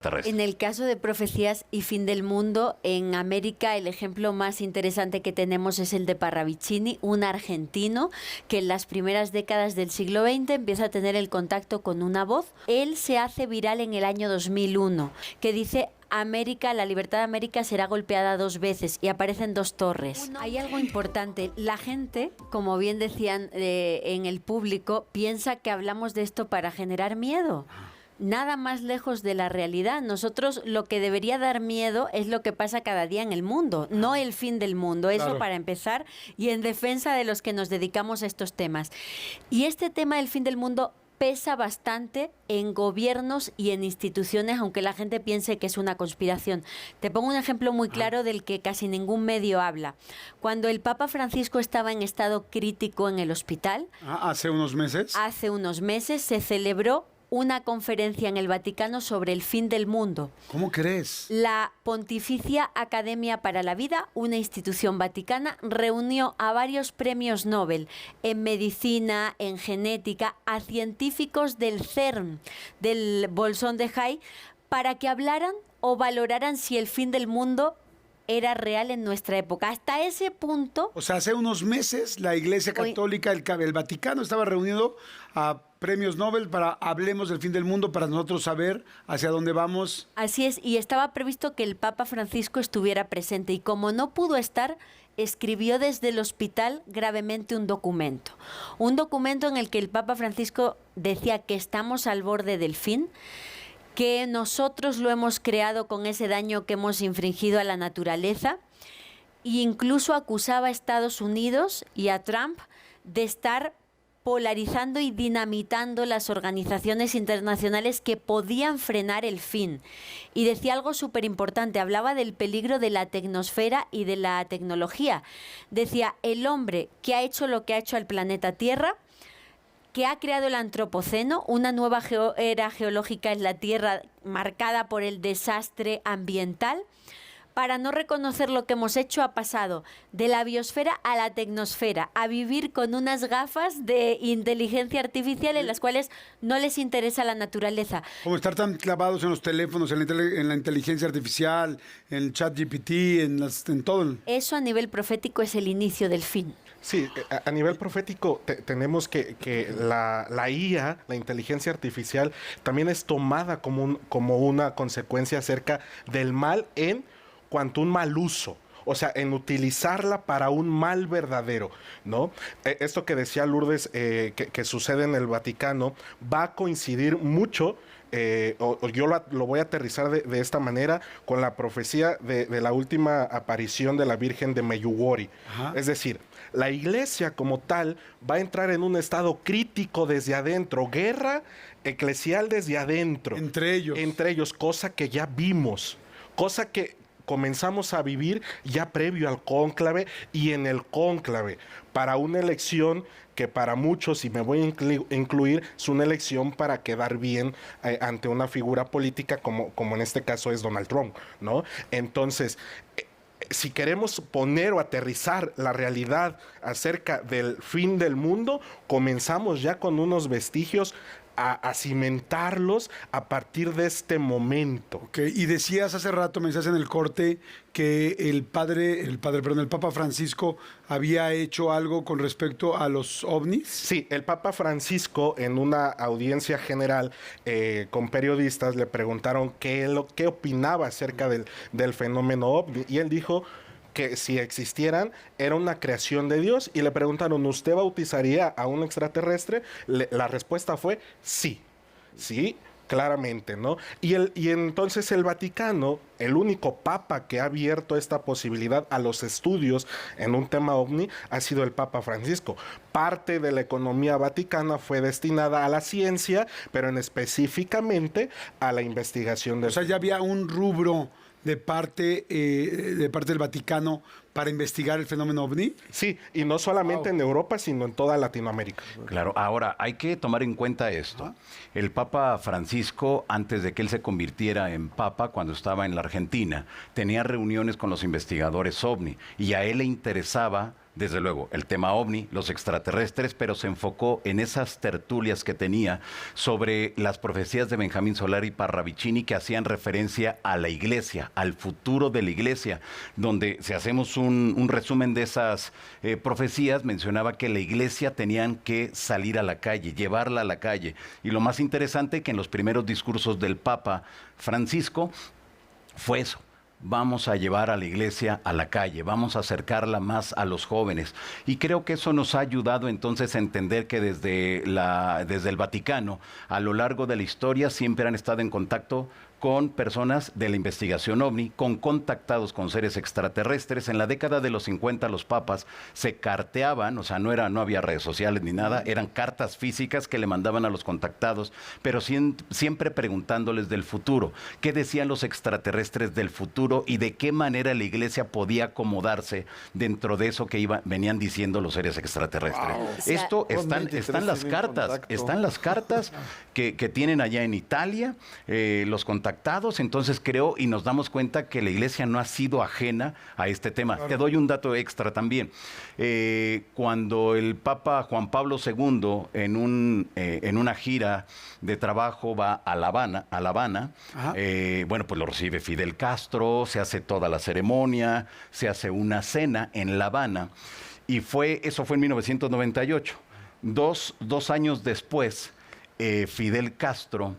terrestre. En el caso de profecías y fin del mundo, en América el ejemplo más interesante que tenemos es el de Parravicini, un argentino que en las primeras décadas del siglo XX empieza a tener el contacto con una voz. Él se hace viral en el año 2001, que dice: América, la libertad de América será golpeada 2 veces, y aparecen 2 torres. Hay algo importante. La gente, como bien decían en el público, piensa que hablamos de esto para generar miedo. Nada más lejos de la realidad. Nosotros, lo que debería dar miedo es lo que pasa cada día en el mundo, no el fin del mundo. Eso, claro, para empezar, y en defensa de los que nos dedicamos a estos temas. Y este tema del fin del mundo pesa bastante en gobiernos y en instituciones, aunque la gente piense que es una conspiración. Te pongo un ejemplo muy claro del que casi ningún medio habla. Cuando el Papa Francisco estaba en estado crítico en el hospital, hace unos meses se celebró una conferencia en el Vaticano sobre el fin del mundo. ¿Cómo crees? La Pontificia Academia para la Vida, una institución vaticana, reunió a varios premios Nobel en medicina, en genética, a científicos del CERN, del Bolsón de Jai, para que hablaran o valoraran si el fin del mundo era real en nuestra época. Hasta ese punto... O sea, hace unos meses la Iglesia Católica, el Vaticano, estaba reunido a premios Nobel para hablemos del fin del mundo, para nosotros saber hacia dónde vamos. Así es, y estaba previsto que el Papa Francisco estuviera presente, y como no pudo estar, escribió desde el hospital gravemente un documento en el que el Papa Francisco decía que estamos al borde del fin, que nosotros lo hemos creado con ese daño que hemos infringido a la naturaleza, e incluso acusaba a Estados Unidos y a Trump de estar polarizando y dinamitando las organizaciones internacionales que podían frenar el fin. Y decía algo súper importante, hablaba del peligro de la tecnosfera y de la tecnología. Decía: el hombre que ha hecho lo que ha hecho al planeta Tierra, que ha creado el antropoceno, una nueva era geológica en la Tierra marcada por el desastre ambiental, para no reconocer lo que hemos hecho, ha pasado de la biosfera a la tecnosfera, a vivir con unas gafas de inteligencia artificial en las cuales no les interesa la naturaleza. Como estar tan clavados en los teléfonos, en la inteligencia artificial, en el ChatGPT, en todo. Eso a nivel profético es el inicio del fin. Sí, a nivel profético tenemos que la IA, la inteligencia artificial, también es tomada como una consecuencia acerca del mal en cuanto a un mal uso. O sea, en utilizarla para un mal verdadero, ¿no? Esto que decía Lourdes, que sucede en el Vaticano, va a coincidir mucho, yo lo voy a aterrizar de esta manera, con la profecía de la última aparición de la Virgen de Meyugori. Ajá. Es decir, la iglesia como tal va a entrar en un estado crítico desde adentro, guerra eclesial desde adentro. Entre ellos, cosa que ya vimos, cosa que comenzamos a vivir ya previo al cónclave y en el cónclave, para una elección que para muchos, y me voy a incluir, es una elección para quedar bien ante una figura política como en este caso es Donald Trump, ¿no? Entonces, si queremos poner o aterrizar la realidad acerca del fin del mundo, comenzamos ya con unos vestigios a cimentarlos a partir de este momento. Okay. Y decías hace rato, me decías en el corte, que el Papa Francisco había hecho algo con respecto a los ovnis. Sí, el Papa Francisco, en una audiencia general con periodistas, le preguntaron qué opinaba acerca del fenómeno ovni, y él dijo que si existieran era una creación de Dios, y le preguntaron: ¿usted bautizaría a un extraterrestre? La respuesta fue sí, claramente, ¿no? Y entonces el Vaticano, el único papa que ha abierto esta posibilidad a los estudios en un tema ovni, ha sido el Papa Francisco. Parte de la economía vaticana fue destinada a la ciencia, pero específicamente a la investigación. O sea, ya había un rubro de parte del Vaticano para investigar el fenómeno ovni. Sí, y no solamente en Europa, sino en toda Latinoamérica. Claro, ahora hay que tomar en cuenta esto. El Papa Francisco, antes de que él se convirtiera en Papa, cuando estaba en la Argentina, tenía reuniones con los investigadores ovni, y a él le interesaba desde luego, el tema ovni, los extraterrestres, pero se enfocó en esas tertulias que tenía sobre las profecías de Benjamín Solari Parravicini que hacían referencia a la iglesia, al futuro de la iglesia, donde si hacemos un resumen de esas profecías, mencionaba que la iglesia tenían que salir a la calle, llevarla a la calle. Y lo más interesante que en los primeros discursos del Papa Francisco fue eso. Vamos a llevar a la iglesia a la calle, vamos a acercarla más a los jóvenes. Y creo que eso nos ha ayudado entonces a entender que desde el Vaticano, a lo largo de la historia, siempre han estado en contacto con personas de la investigación ovni, con contactados con seres extraterrestres. En la década de los 50 los papas se carteaban, o sea, no había redes sociales ni nada, eran cartas físicas que le mandaban a los contactados, pero siempre preguntándoles del futuro, qué decían los extraterrestres del futuro y de qué manera la iglesia podía acomodarse dentro de eso que venían diciendo los seres extraterrestres. Wow. Esto están las cartas que tienen allá en Italia, los contactados. Entonces creo y nos damos cuenta que la iglesia no ha sido ajena a este tema. Claro. Te doy un dato extra también. Cuando el Papa Juan Pablo II en una gira de trabajo va a La Habana, bueno, pues lo recibe Fidel Castro, se hace toda la ceremonia, se hace una cena en La Habana y eso fue en 1998. Dos años después, Fidel Castro,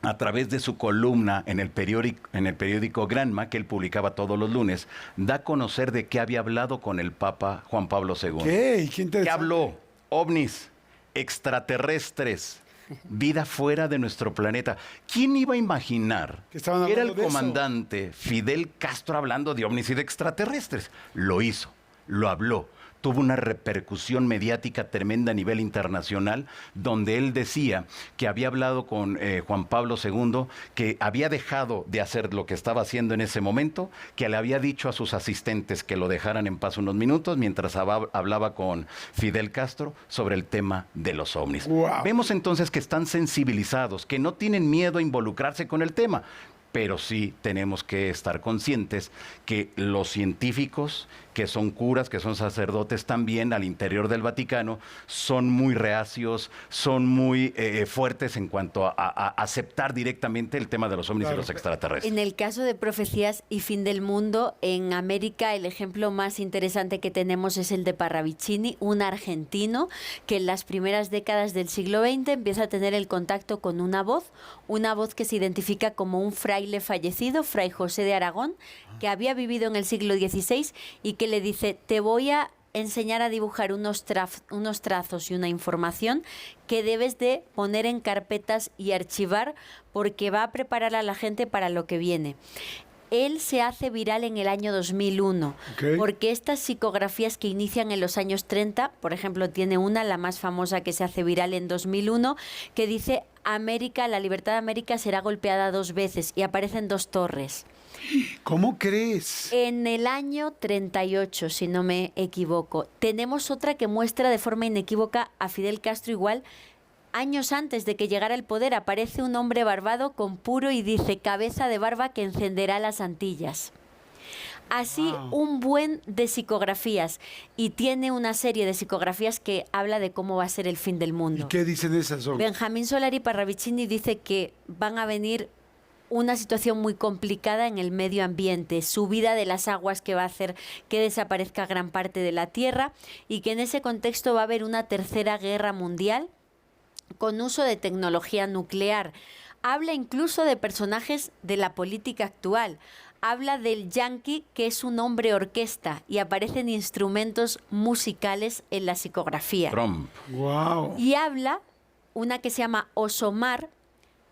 a través de su columna en el periódico Granma, que él publicaba todos los lunes, da a conocer de qué había hablado con el Papa Juan Pablo II. ¿Qué interesante. ¿Qué habló? OVNIs, extraterrestres, vida fuera de nuestro planeta. ¿Quién iba a imaginar que era el comandante Fidel Castro hablando de OVNIs y de extraterrestres? Lo hizo, lo habló. Tuvo una repercusión mediática tremenda a nivel internacional, donde él decía que había hablado con Juan Pablo II, que había dejado de hacer lo que estaba haciendo en ese momento, que le había dicho a sus asistentes que lo dejaran en paz unos minutos mientras hablaba con Fidel Castro sobre el tema de los ovnis. Wow. Vemos entonces que están sensibilizados, que no tienen miedo a involucrarse con el tema, pero sí tenemos que estar conscientes que los científicos, que son curas, que son sacerdotes también al interior del Vaticano, son muy reacios, son muy fuertes en cuanto a aceptar directamente el tema de los ovnis y los extraterrestres. En el caso de Profecías y Fin del Mundo, en América el ejemplo más interesante que tenemos es el de Parravicini, un argentino que en las primeras décadas del siglo XX empieza a tener el contacto con una voz que se identifica como un fraile fallecido, Fray José de Aragón, que había vivido en el siglo XVI y que le dice: te voy a enseñar a dibujar unos trazos y una información que debes de poner en carpetas y archivar porque va a preparar a la gente para lo que viene. Él se hace viral en el año 2001, porque estas psicografías que inician en los años 30, por ejemplo, tiene una, la más famosa, que se hace viral en 2001, que dice: América, la libertad de América será golpeada 2 veces, y aparecen 2 torres. ¿Cómo crees? En el año 38, si no me equivoco, tenemos otra que muestra de forma inequívoca a Fidel Castro igual. Años antes de que llegara al poder, aparece un hombre barbado con puro y dice: cabeza de barba que encenderá las Antillas. Así, un buen de psicografías, y tiene una serie de psicografías que habla de cómo va a ser el fin del mundo. ¿Y qué dicen esas? Benjamín Solari Parravicini dice que van a venir una situación muy complicada en el medio ambiente, subida de las aguas que va a hacer que desaparezca gran parte de la Tierra, y que en ese contexto va a haber una tercera guerra mundial con uso de tecnología nuclear. Habla incluso de personajes de la política actual. Habla del Yankee, que es un hombre orquesta, y aparecen instrumentos musicales en la psicografía. Trump. Wow. Y habla, una que se llama Osomar,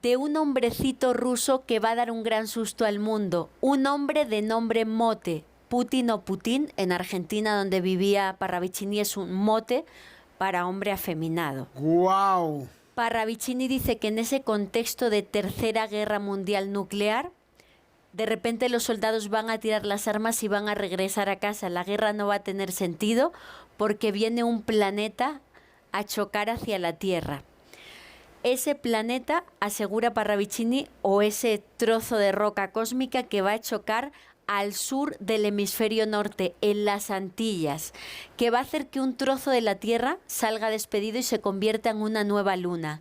de un hombrecito ruso que va a dar un gran susto al mundo. Un hombre de nombre mote. Putin o Putin, en Argentina, donde vivía Parravicini, es un mote para hombre afeminado. Wow. Parravicini dice que en ese contexto de tercera guerra mundial nuclear, de repente los soldados van a tirar las armas y van a regresar a casa. La guerra no va a tener sentido porque viene un planeta a chocar hacia la Tierra. Ese planeta, asegura Parravicini, o ese trozo de roca cósmica que va a chocar al sur del hemisferio norte, en las Antillas, que va a hacer que un trozo de la Tierra salga despedido y se convierta en una nueva luna,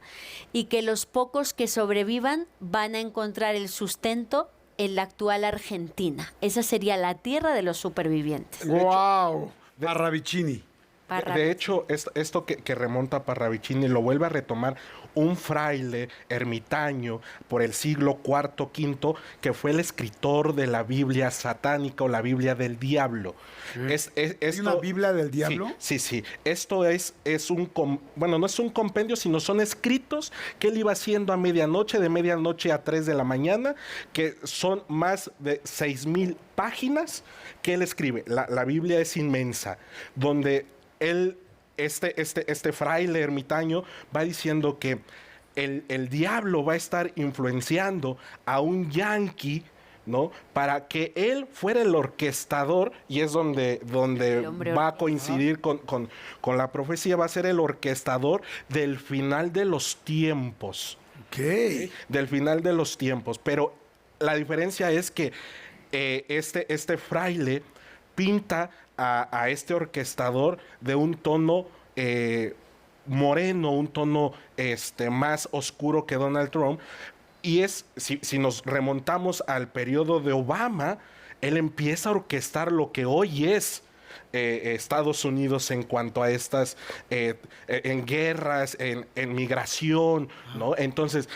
y que los pocos que sobrevivan van a encontrar el sustento en la actual Argentina. Esa sería la tierra de los supervivientes. ¡Wow! Parravicini. De hecho, esto que remonta a Parravicini lo vuelve a retomar un fraile ermitaño por el siglo IV, V, que fue el escritor de la Biblia satánica o la Biblia del diablo. ¿Es una Biblia del diablo? Sí. Esto es bueno, no es un compendio, sino son escritos que él iba haciendo a medianoche, de medianoche a 3 de la mañana, que son más de 6,000 páginas que él escribe. La Biblia es inmensa, donde él, este fraile ermitaño va diciendo que el diablo va a estar influenciando a un yanqui, ¿no? Para que él fuera el orquestador, y es donde va a coincidir con la profecía, va a ser el orquestador del final de los tiempos. ¿Qué? Del final de los tiempos. Pero la diferencia es que este fraile pinta a este orquestador de un tono moreno, un tono más oscuro que Donald Trump. Y si nos remontamos al periodo de Obama, él empieza a orquestar lo que hoy es Estados Unidos en cuanto a estas en guerras, en migración, ¿no? Entonces,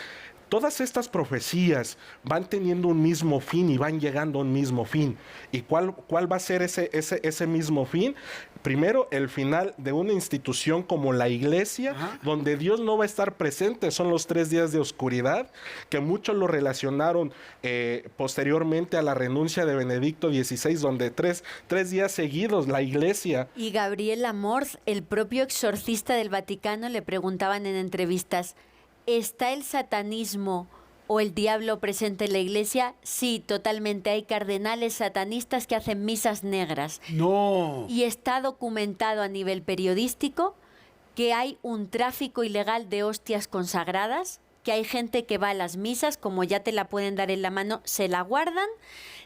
todas estas profecías van teniendo un mismo fin y van llegando a un mismo fin. ¿Y cuál va a ser ese mismo fin? Primero, el final de una institución como la iglesia, donde Dios no va a estar presente. Son los 3 días de oscuridad, que muchos lo relacionaron posteriormente a la renuncia de Benedicto XVI, donde tres días seguidos la iglesia... Y Gabriel Amorth, el propio exorcista del Vaticano, le preguntaban en entrevistas: ¿está el satanismo o el diablo presente en la iglesia? Sí, totalmente. Hay cardenales satanistas que hacen misas negras. No. Y está documentado a nivel periodístico que hay un tráfico ilegal de hostias consagradas, que hay gente que va a las misas, como ya te la pueden dar en la mano, se la guardan,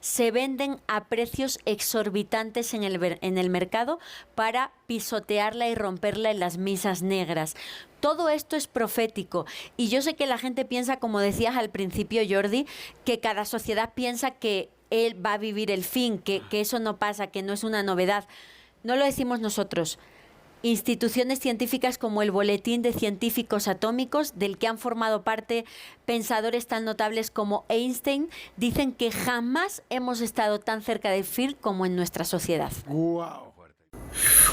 se venden a precios exorbitantes en el mercado para pisotearla y romperla en las misas negras. Todo esto es profético, y yo sé que la gente piensa, como decías al principio, Jordi, que cada sociedad piensa que él va a vivir el fin, que eso no pasa, que no es una novedad. No lo decimos nosotros. Instituciones científicas como el Boletín de Científicos Atómicos, del que han formado parte pensadores tan notables como Einstein, dicen que jamás hemos estado tan cerca del fin como en nuestra sociedad. Wow.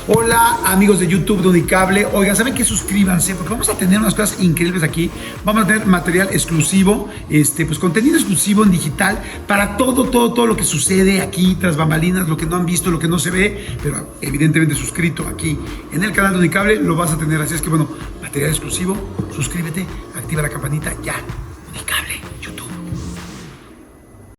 Hola amigos de YouTube de Unicable. Oigan, ¿saben qué? Suscríbanse porque vamos a tener unas cosas increíbles aquí. Vamos a tener material exclusivo, pues contenido exclusivo en digital para todo lo que sucede aquí tras bambalinas, lo que no han visto, lo que no se ve, pero evidentemente suscrito aquí en el canal de Unicable lo vas a tener. Así es que bueno, material exclusivo, suscríbete, activa la campanita ya. Unicable, YouTube.